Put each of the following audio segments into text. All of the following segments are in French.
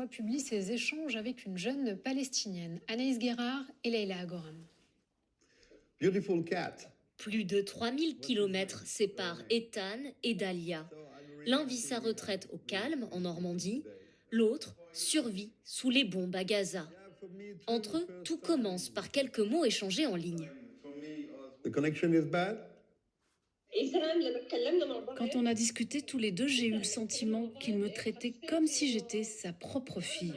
publie ses échanges avec une jeune palestinienne, Anaïs Guérard et Leila Agoram. Beautiful cat. Plus de 3000 kilomètres séparent Ethan et Dalia. L'un vit sa retraite au calme, en Normandie. L'autre survit sous les bombes à Gaza. Entre eux, tout commence par quelques mots échangés en ligne. The connection is bad. Quand on a discuté tous les deux, j'ai eu le sentiment qu'il me traitait comme si j'étais sa propre fille.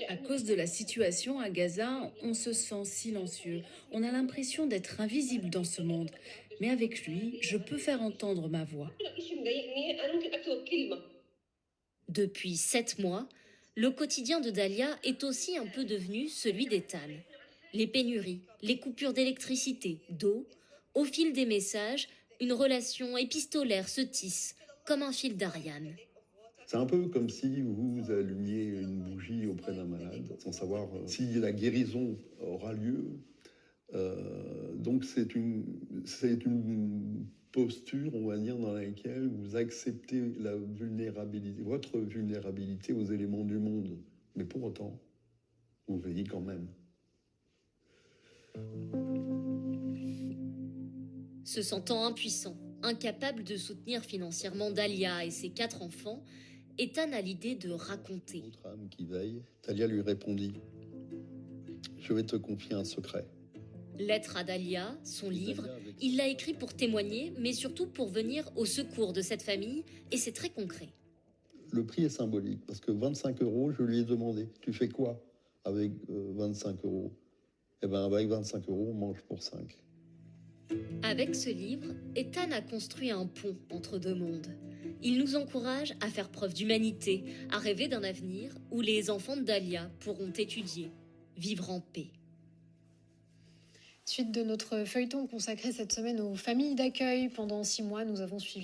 À cause de la situation à Gaza, on se sent silencieux. On a l'impression d'être invisible dans ce monde. Mais avec lui, je peux faire entendre ma voix. Depuis 7 mois, le quotidien de Dalia est aussi un peu devenu celui d'Ethan. Les pénuries, les coupures d'électricité, d'eau, au fil des messages, une relation épistolaire se tisse comme un fil d'Ariane. C'est un peu comme si vous allumiez une bougie auprès d'un malade, sans savoir si la guérison aura lieu. Donc c'est une posture, on va dire, dans laquelle vous acceptez la vulnérabilité, votre vulnérabilité aux éléments du monde. Mais pour autant, vous veillez quand même. Se sentant impuissant, incapable de soutenir financièrement Dalia et ses 4 enfants, Ethan a l'idée de raconter. Autre âme qui veille, Dalia lui répondit « Je vais te confier un secret. » Lettre à Dalia, son livre, il l'a écrit pour témoigner, mais surtout pour venir au secours de cette famille, et c'est très concret. Le prix est symbolique, parce que 25 €, je lui ai demandé « Tu fais quoi avec 25 €? » Eh bien, avec 25 €, on mange pour 5. Avec ce livre, Ethan a construit un pont entre deux mondes. Il nous encourage à faire preuve d'humanité, à rêver d'un avenir où les enfants de Dalia pourront étudier, vivre en paix. Suite de notre feuilleton consacré cette semaine aux familles d'accueil. Pendant 6 mois, nous avons suivi